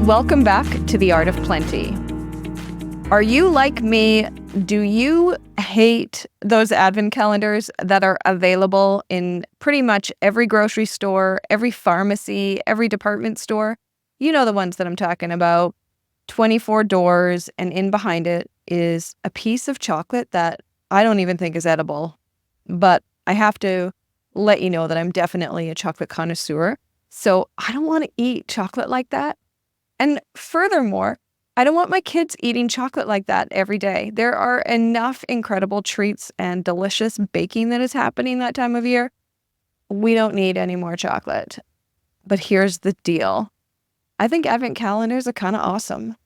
Welcome back to The Art of Plenty. Are you like me? Do you hate those advent calendars that are available in pretty much every grocery store, every pharmacy, every department store? You know the ones that I'm talking about. 24 doors, and in behind it is a piece of chocolate that I don't even think is edible. But I have to let you know that I'm definitely a chocolate connoisseur. So I don't want to eat chocolate like that. And furthermore, I don't want my kids eating chocolate like that every day. There are enough incredible treats and delicious baking that is happening that time of year. We don't need any more chocolate. But here's the deal. I think advent calendars are kind of awesome.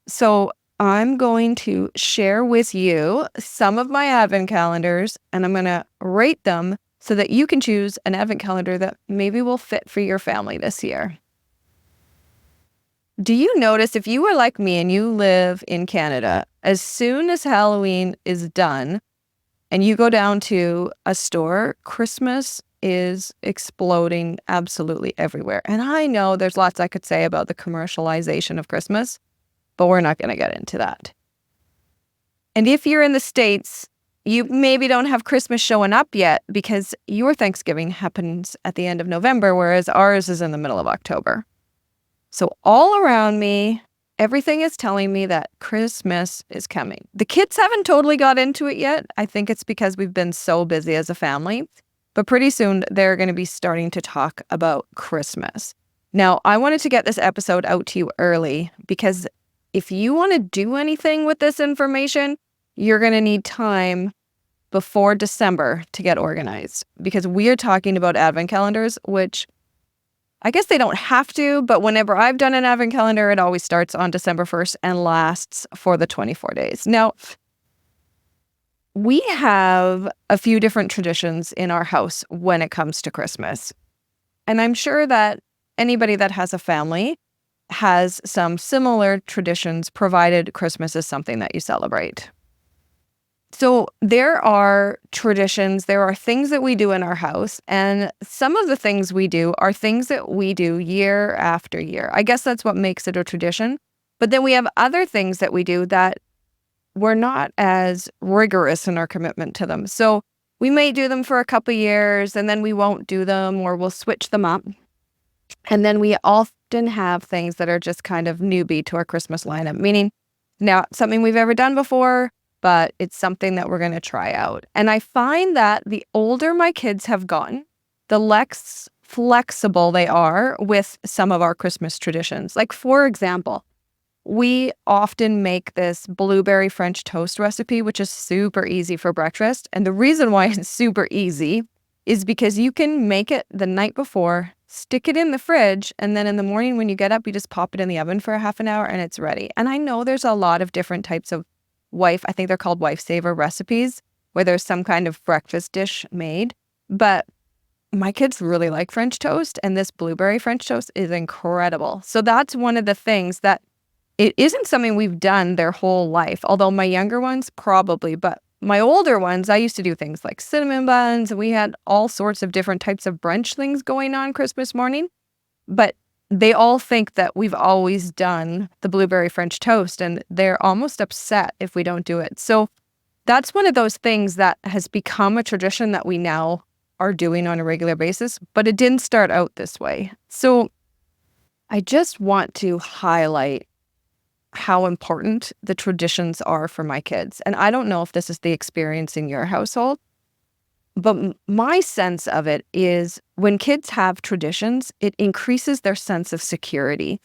So I'm going to share with you some of my advent calendars, and I'm going to rate them so that you can choose an advent calendar that maybe will fit for your family this year. Do you notice, if you are like me and you live in Canada, as soon as Halloween is done and you go down to a store, Christmas is exploding absolutely everywhere. And I know there's lots I could say about the commercialization of Christmas, but we're not going to get into that. And if you're in the States, you maybe don't have Christmas showing up yet because your Thanksgiving happens at the end of November, whereas ours is in the middle of October. So all around me, everything is telling me that Christmas is coming. The kids haven't totally got into it yet. I think it's because we've been so busy as a family. But pretty soon, they're going to be starting to talk about Christmas. Now, I wanted to get this episode out to you early because if you want to do anything with this information, you're going to need time before December to get organized. Because we are talking about advent calendars, which I guess they don't have to, but whenever I've done an advent calendar, it always starts on December 1st and lasts for the 24 days. Now, we have a few different traditions in our house when it comes to Christmas. And I'm sure that anybody that has a family has some similar traditions, provided Christmas is something that you celebrate. So there are traditions, there are things that we do in our house, and some of the things we do are things that we do year after year. I guess that's what makes it a tradition. But then we have other things that we do that we're not as rigorous in our commitment to them. So we may do them for a couple of years, and then we won't do them, or we'll switch them up. And then we often have things that are just kind of newbie to our Christmas lineup, meaning not something we've ever done before, but it's something that we're going to try out. And I find that the older my kids have gotten, the less flexible they are with some of our Christmas traditions. Like, for example, we often make this blueberry French toast recipe, which is super easy for breakfast. And the reason why it's super easy is because you can make it the night before, stick it in the fridge, and then in the morning when you get up, you just pop it in the oven for a half an hour and it's ready. And I know there's a lot of different types of I think they're called wife saver recipes, where there's some kind of breakfast dish made. But my kids really like French toast, and this blueberry French toast is incredible. So that's one of the things that it isn't something we've done their whole life, although my younger ones probably, but my older ones, I used to do things like cinnamon buns, and we had all sorts of different types of brunch things going on Christmas morning. But they all think that we've always done the blueberry French toast, and they're almost upset if we don't do it. So that's one of those things that has become a tradition that we now are doing on a regular basis, but it didn't start out this way. So I just want to highlight how important the traditions are for my kids. And I don't know if this is the experience in your household, but my sense of it is when kids have traditions, it increases their sense of security.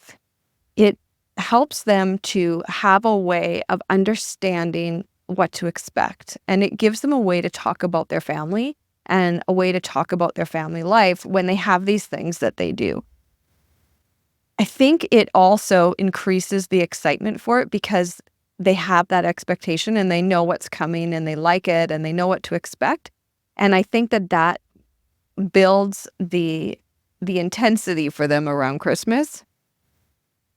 It helps them to have a way of understanding what to expect. And it gives them a way to talk about their family and a way to talk about their family life when they have these things that they do. I think it also increases the excitement for it because they have that expectation and they know what's coming and they like it and they know what to expect. And I think that builds the intensity for them around Christmas.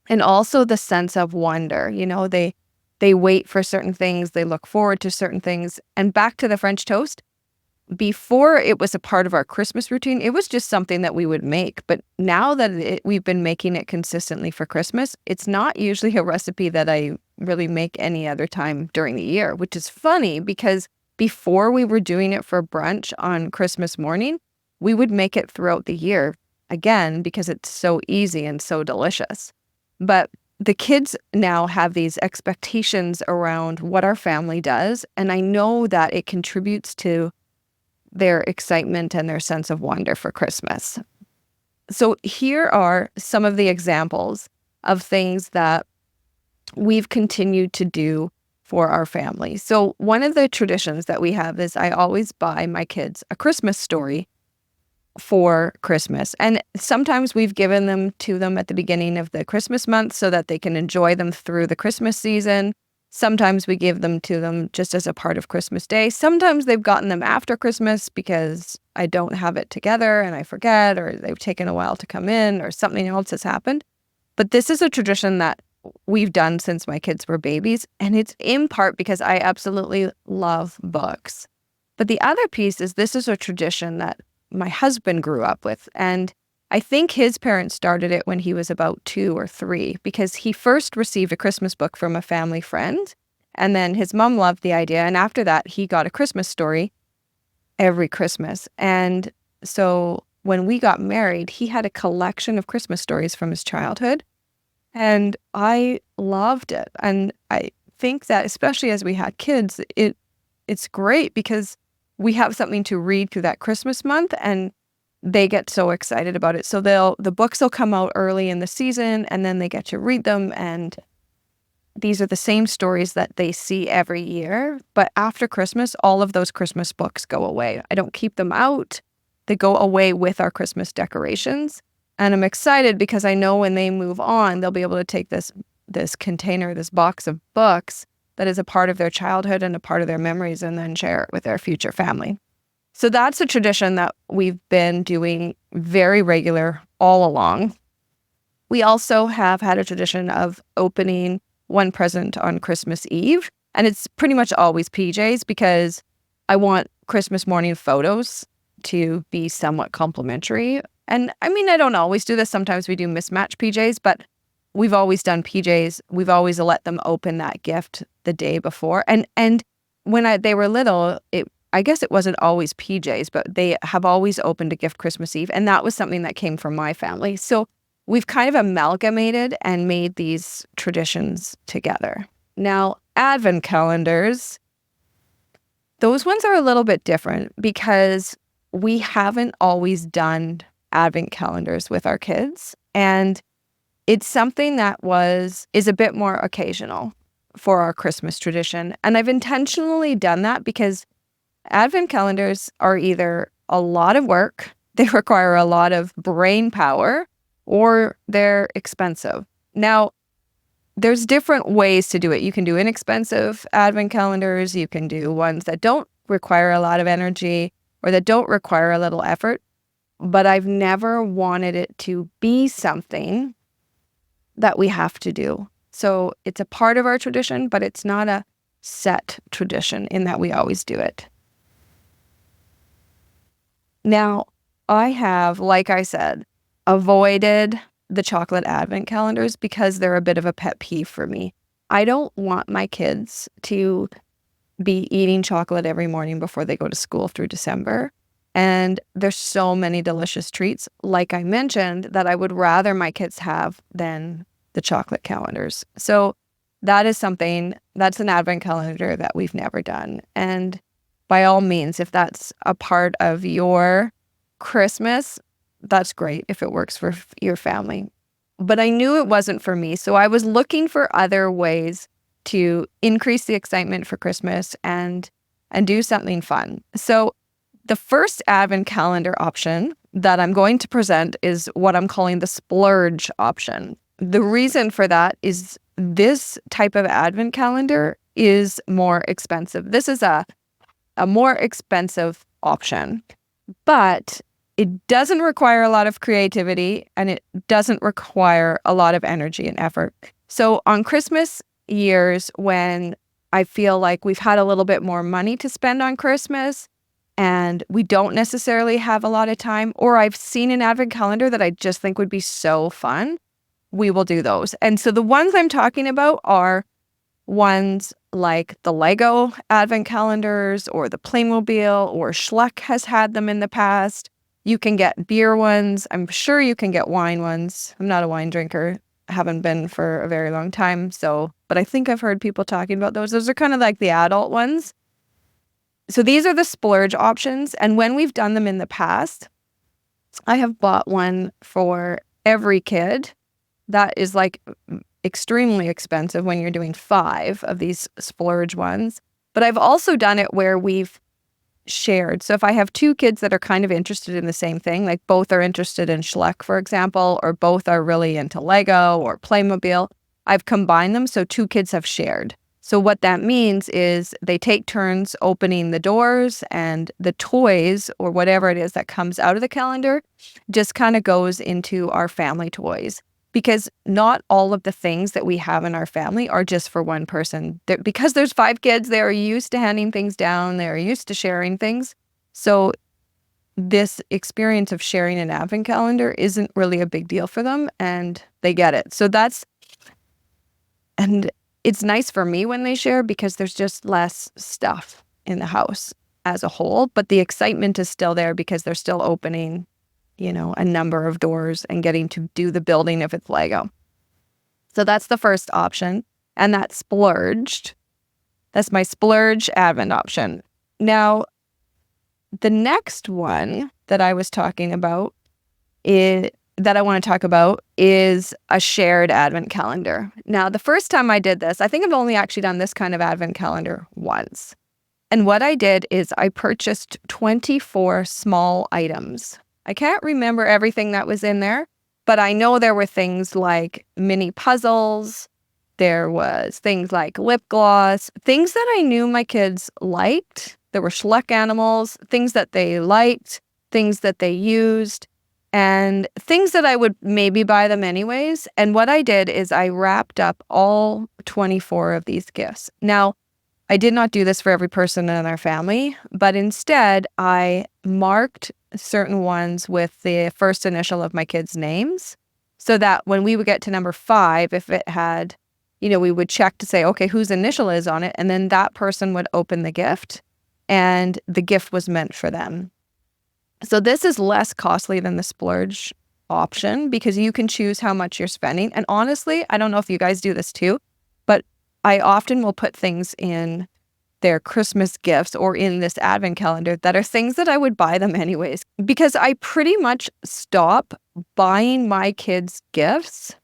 And also the sense of wonder. You know, they wait for certain things, they look forward to certain things. And back to the French toast, before it was a part of our Christmas routine, it was just something that we would make. But now that we've been making it consistently for Christmas, it's not usually a recipe that I really make any other time during the year, which is funny because before we were doing it for brunch on Christmas morning, we would make it throughout the year, again, because it's so easy and so delicious. But the kids now have these expectations around what our family does, and I know that it contributes to their excitement and their sense of wonder for Christmas. So here are some of the examples of things that we've continued to do for our family. So one of the traditions that we have is I always buy my kids a Christmas story for Christmas. And sometimes we've given them to them at the beginning of the Christmas month so that they can enjoy them through the Christmas season. Sometimes we give them to them just as a part of Christmas Day. Sometimes they've gotten them after Christmas because I don't have it together and I forget, or they've taken a while to come in, or something else has happened. But this is a tradition that we've done since my kids were babies, and it's in part because I absolutely love books. But the other piece is this is a tradition that my husband grew up with, and I think his parents started it when he was about 2 or 3 because he first received a Christmas book from a family friend, and then his mom loved the idea, and after that he got a Christmas story every Christmas. And so when we got married, he had a collection of Christmas stories from his childhood, and I loved it. And I think that especially as we had kids, it's great because we have something to read through that Christmas month, and they get so excited about it. So the books will come out early in the season, and then they get to read them, and these are the same stories that they see every year. But after Christmas, all of those Christmas books go away. I don't keep them out. They go away with our Christmas decorations. And I'm excited because I know when they move on, they'll be able to take this container, this box of books that is a part of their childhood and a part of their memories, and then share it with their future family. So that's a tradition that we've been doing very regular all along. We also have had a tradition of opening one present on Christmas Eve, and it's pretty much always PJs because I want Christmas morning photos to be somewhat complimentary. And I mean, I don't always do this. Sometimes we do mismatch PJs, but we've always done PJs. We've always let them open that gift the day before. And when they were little, I guess it wasn't always PJs, but they have always opened a gift Christmas Eve. And that was something that came from my family. So we've kind of amalgamated and made these traditions together. Now, Advent calendars, those ones are a little bit different because we haven't always done Advent calendars with our kids. And it's something that is a bit more occasional for our Christmas tradition. And I've intentionally done that because Advent calendars are either a lot of work, they require a lot of brain power, or they're expensive. Now, there's different ways to do it. You can do inexpensive Advent calendars. You can do ones that don't require a lot of energy or that don't require a little effort. But I've never wanted it to be something that we have to do. So it's a part of our tradition, but it's not a set tradition in that we always do it. Now, I have, like I said, avoided the chocolate Advent calendars because they're a bit of a pet peeve for me. I don't want my kids to be eating chocolate every morning before they go to school through December. And there's so many delicious treats, like I mentioned, that I would rather my kids have than the chocolate calendars. So that's an Advent calendar that we've never done. And by all means, if that's a part of your Christmas, that's great if it works for your family. But I knew it wasn't for me. So I was looking for other ways to increase the excitement for Christmas and do something fun. So the first Advent calendar option that I'm going to present is what I'm calling the Splurge option. The reason for that is this type of Advent calendar is more expensive. This is a more expensive option, but it doesn't require a lot of creativity and it doesn't require a lot of energy and effort. So on Christmas years, when I feel like we've had a little bit more money to spend on Christmas, and we don't necessarily have a lot of time, or I've seen an advent calendar that I just think would be so fun, we will do those. And so the ones I'm talking about are ones like the Lego advent calendars or the Playmobil, or Schleck has had them in the past. You can get beer ones. I'm sure you can get wine ones. I'm not a wine drinker. I haven't been for a very long time. But I think I've heard people talking about those. Those are kind of like the adult ones. So these are the splurge options. And when we've done them in the past, I have bought one for every kid. That is like extremely expensive when you're doing 5 of these splurge ones. But I've also done it where we've shared. So if I have 2 kids that are kind of interested in the same thing, like both are interested in Schleck, for example, or both are really into Lego or Playmobil, I've combined them so 2 kids have shared. So what that means is they take turns opening the doors, and the toys or whatever it is that comes out of the calendar just kind of goes into our family toys. Because not all of the things that we have in our family are just for one person. Because there's 5 kids, they are used to handing things down. They are used to sharing things. So this experience of sharing an advent calendar isn't really a big deal for them, and they get it. And it's nice for me when they share because there's just less stuff in the house as a whole. But the excitement is still there because they're still opening a number of doors and getting to do the building if it's Lego. So that's the first option. And that's splurged. That's my splurge advent option. Now, the next one that I was talking about that I want to talk about is a shared advent calendar. Now, the first time I did this, I think I've only actually done this kind of advent calendar once. And what I did is I purchased 24 small items. I can't remember everything that was in there, but I know there were things like mini puzzles. There was things like lip gloss, things that I knew my kids liked. There were Schleck animals, things that they liked, things that they used, and things that I would maybe buy them anyways. And what I did is I wrapped up all 24 of these gifts. Now, I did not do this for every person in our family, but instead I marked certain ones with the first initial of my kids' names so that when we would get to number 5, if it had, we would check to say, okay, whose initial is on it? And then that person would open the gift and the gift was meant for them. So this is less costly than the splurge option because you can choose how much you're spending. And honestly, I don't know if you guys do this too, but I often will put things in their Christmas gifts or in this advent calendar that are things that I would buy them anyways, because I pretty much stop buying my kids gifts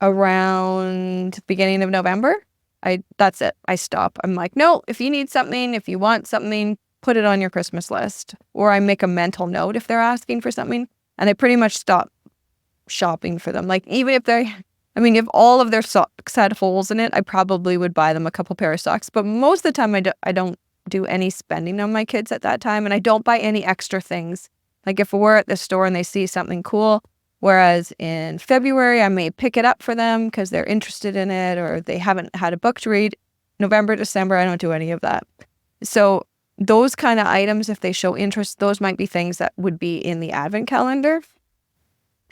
around the beginning of November. That's it. I stop. I'm like, no, if you need something, if you want something, put it on your Christmas list. Or I make a mental note if they're asking for something, and I pretty much stop shopping for them. Like even if all of their socks had holes in it, I probably would buy them a couple pair of socks. But most of the time, I don't do any spending on my kids at that time. And I don't buy any extra things. Like if we're at the store and they see something cool, whereas in February, I may pick it up for them because they're interested in it or they haven't had a book to read. November, December, I don't do any of that. So those kind of items, if they show interest, those might be things that would be in the advent calendar.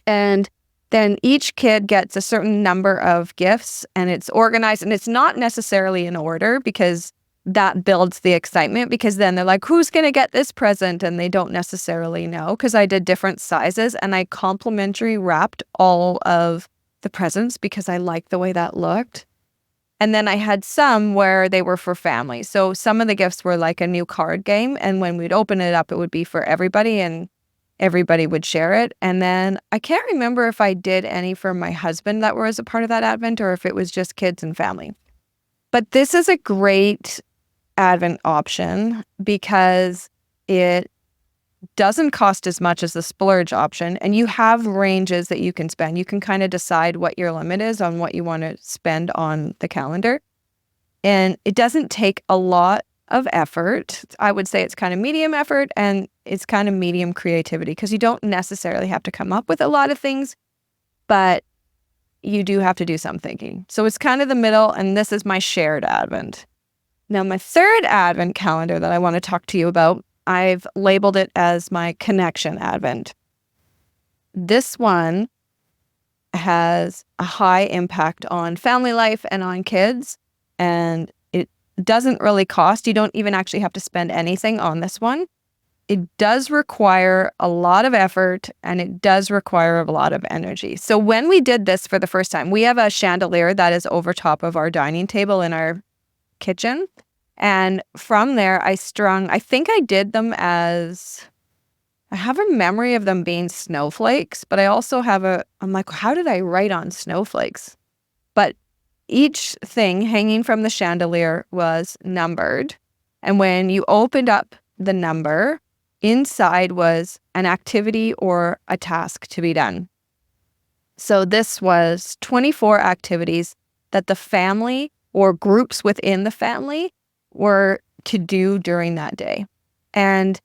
And then each kid gets a certain number of gifts and it's organized, and it's not necessarily in order because that builds the excitement, because then they're like, who's going to get this present? And they don't necessarily know, because I did different sizes and I complimentary wrapped all of the presents because I liked the way that looked. And then I had some where they were for family. So some of the gifts were like a new card game, and when we'd open it up, it would be for everybody and everybody would share it. And then I can't remember if I did any for my husband that was a part of that Advent or if it was just kids and family. But this is a great Advent option because it doesn't cost as much as the splurge option, and you have ranges that you can spend. You can kind of decide what your limit is on what you want to spend on the calendar. And it doesn't take a lot of effort. I would say it's kind of medium effort and it's kind of medium creativity because you don't necessarily have to come up with a lot of things, but you do have to do some thinking. So it's kind of the middle, and this is my shared Advent. Now, my third Advent calendar that I want to talk to you about I've labeled it as my connection Advent. This one has a high impact on family life and on kids, and it doesn't really cost. You don't even actually have to spend anything on this one. It does require a lot of effort, and it does require a lot of energy. So when we did this for the first time, we have a chandelier that is over top of our dining table in our kitchen. And from there, I think I did them as, I have a memory of them being snowflakes, but I also I'm like, how did I write on snowflakes? But each thing hanging from the chandelier was numbered. And when you opened up the number, inside was an activity or a task to be done. So this was 24 activities that the family or groups within the family were to do during that day. And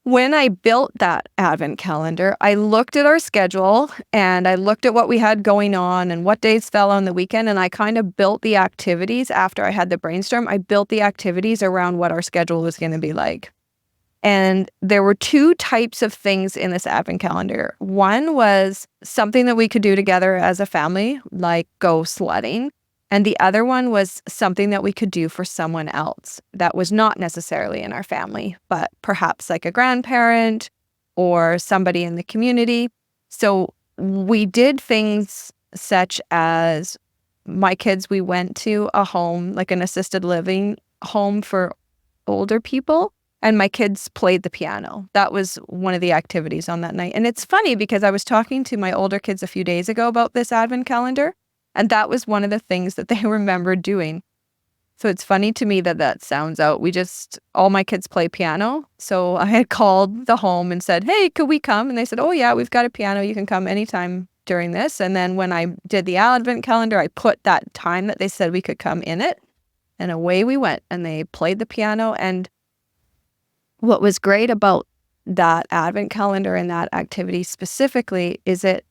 when I built that Advent calendar, I looked at our schedule and I looked at what we had going on and what days fell on the weekend. And I kind of built the activities after I had the brainstorm. I built the activities around what our schedule was going to be like. And there were two types of things in this Advent calendar. One was something that we could do together as a family, like go sledding. And the other one was something that we could do for someone else that was not necessarily in our family, but perhaps like a grandparent or somebody in the community. So we did things such as my kids, we went to a home, like an assisted living home for older people, and my kids played the piano. That was one of the activities on that night. And it's funny because I was talking to my older kids a few days ago about this Advent calendar, and that was one of the things that they remembered doing. So it's funny to me that that sounds out. All my kids play piano. So I had called the home and said, hey, could we come? And they said, oh yeah, we've got a piano. You can come anytime during this. And then when I did the Advent calendar, I put that time that they said we could come in it. And away we went. And they played the piano. And what was great about that Advent calendar and that activity specifically is it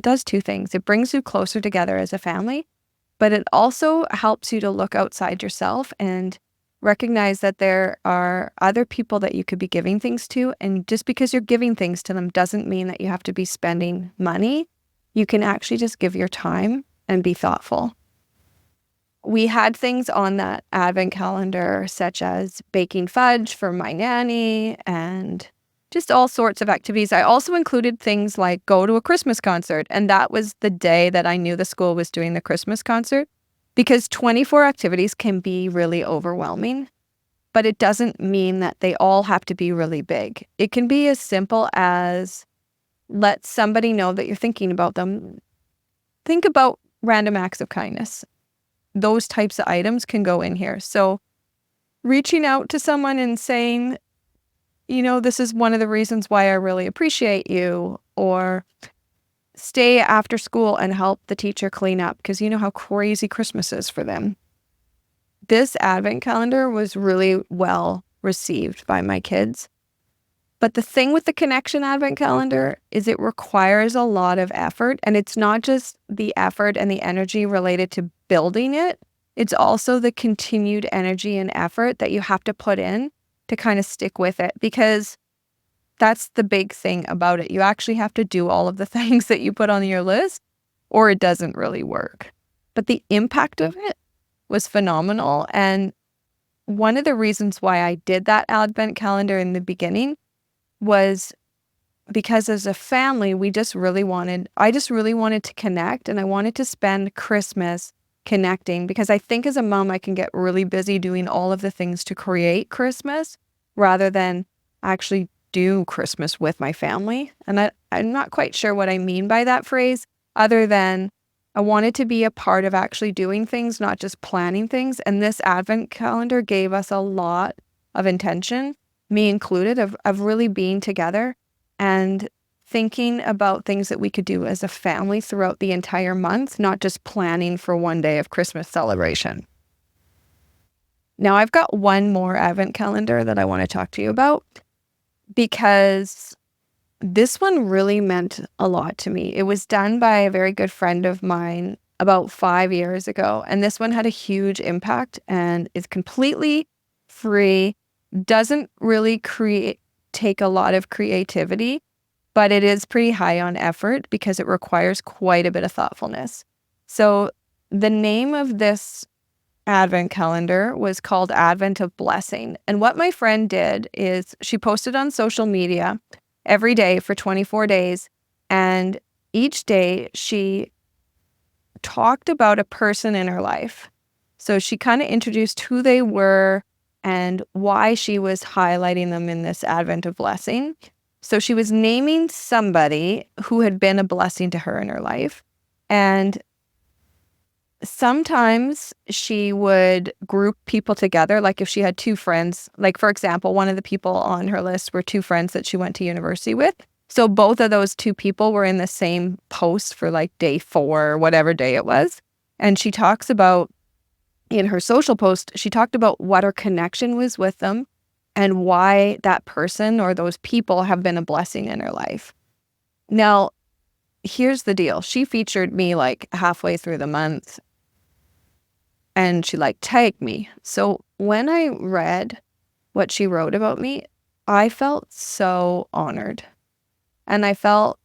does two things. It brings you closer together as a family, but it also helps you to look outside yourself and recognize that there are other people that you could be giving things to. And just because you're giving things to them doesn't mean that you have to be spending money. You can actually just give your time and be thoughtful. We had things on that Advent calendar, such as baking fudge for my nanny and just all sorts of activities. I also included things like go to a Christmas concert. And that was the day that I knew the school was doing the Christmas concert, because 24 activities can be really overwhelming, but it doesn't mean that they all have to be really big. It can be as simple as let somebody know that you're thinking about them. Think about random acts of kindness. Those types of items can go in here. So reaching out to someone and saying, this is one of the reasons why I really appreciate you, or stay after school and help the teacher clean up because you know how crazy Christmas is for them. This Advent calendar was really well received by my kids. But the thing with the Connection Advent calendar is it requires a lot of effort, and it's not just the effort and the energy related to building it. It's also the continued energy and effort that you have to put in to kind of stick with it, because that's the big thing about it. You actually have to do all of the things that you put on your list or it doesn't really work. But the impact of it was phenomenal. And one of the reasons why I did that Advent calendar in the beginning was because as a family, I just really wanted to connect, and I wanted to spend Christmas connecting, because I think as a mom, I can get really busy doing all of the things to create Christmas rather than actually do Christmas with my family. And I'm not quite sure what I mean by that phrase, other than I wanted to be a part of actually doing things, not just planning things. And this Advent calendar gave us a lot of intention, me included, of really being together and thinking about things that we could do as a family throughout the entire month, not just planning for one day of Christmas celebration. Now, I've got one more Advent calendar that I want to talk to you about, because this one really meant a lot to me. It was done by a very good friend of mine about 5 years ago, and this one had a huge impact and is completely free. Doesn't really take a lot of creativity, but it is pretty high on effort because it requires quite a bit of thoughtfulness. So the name of this Advent calendar was called Advent of Blessing. And what my friend did is she posted on social media every day for 24 days. And each day she talked about a person in her life. So she kind of introduced who they were and why she was highlighting them in this Advent of Blessing. So she was naming somebody who had been a blessing to her in her life. And sometimes she would group people together, like if she had two friends, like for example, one of the people on her list were two friends that she went to university with. So both of those two people were in the same post for like day 4 or whatever day it was. And she talks about, in her social post, she talked about what her connection was with them and why that person or those people have been a blessing in her life. Now, here's the deal. She featured me like halfway through the month and she like tagged me. So when I read what she wrote about me, I felt so honored and I felt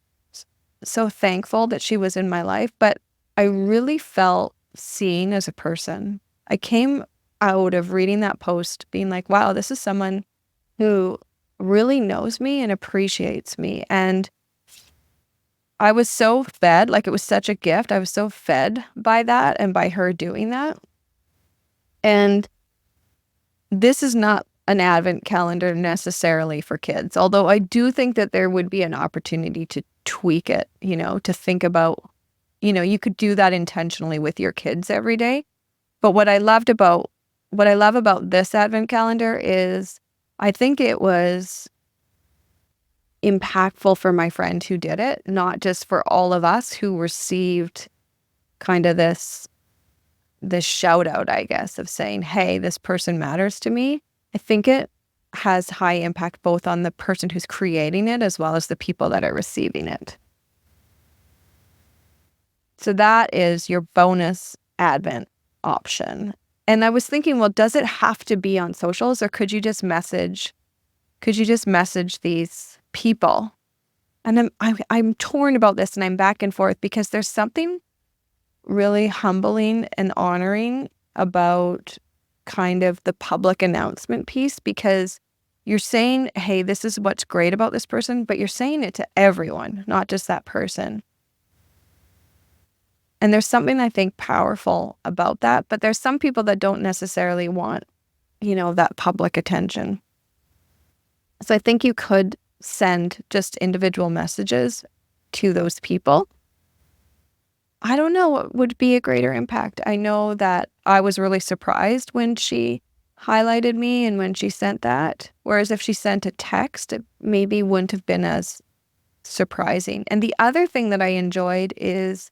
so thankful that she was in my life, but I really felt seen as a person. I came out of reading that post being like, wow, this is someone who really knows me and appreciates me. And I was so fed, like it was such a gift. I was so fed by that and by her doing that. And this is not an Advent calendar necessarily for kids, although I do think that there would be an opportunity to tweak it, to think about, you could do that intentionally with your kids every day. But what I love about this Advent calendar is I think it was impactful for my friend who did it, not just for all of us who received kind of this shout out, I guess, of saying, hey, this person matters to me. I think it has high impact both on the person who's creating it as well as the people that are receiving it. So that is your bonus Advent option. And I was thinking, well, does it have to be on socials or could you just message these people? And I'm torn about this and I'm back and forth because there's something really humbling and honoring about kind of the public announcement piece because you're saying, hey, this is what's great about this person, but you're saying it to everyone, not just that person. And there's something I think powerful about that, but there's some people that don't necessarily want, that public attention. So I think you could send just individual messages to those people. I don't know what would be a greater impact. I know that I was really surprised when she highlighted me and when she sent that, whereas if she sent a text, it maybe wouldn't have been as surprising. And the other thing that I enjoyed is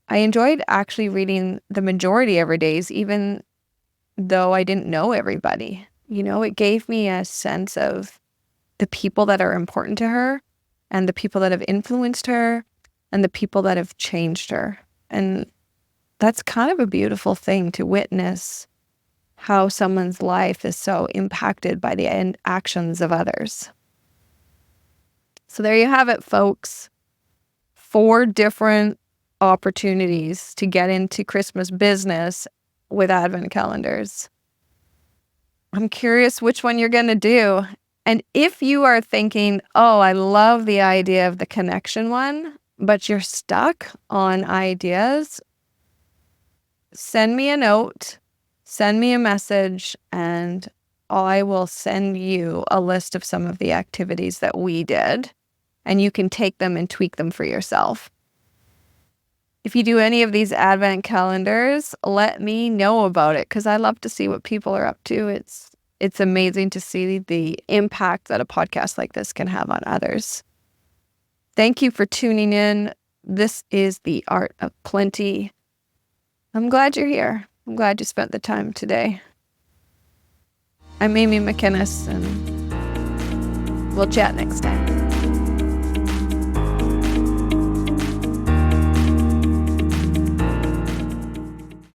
I enjoyed actually reading the majority of her days, even though I didn't know everybody. It gave me a sense of the people that are important to her and the people that have influenced her and the people that have changed her. And that's kind of a beautiful thing to witness how someone's life is so impacted by the actions of others. So there you have it, folks. 4 different opportunities to get into Christmas business with Advent calendars. I'm curious which one you're going to do. And if you are thinking, oh, I love the idea of the connection one, but you're stuck on ideas, send me a note, send me a message, and I will send you a list of some of the activities that we did, and you can take them and tweak them for yourself. If you do any of these Advent calendars, let me know about it because I love to see what people are up to. It's amazing to see the impact that a podcast like this can have on others. Thank you for tuning in. This is The Art of Plenty. I'm glad you're here. I'm glad you spent the time today. I'm Amy McInnes, and we'll chat next time.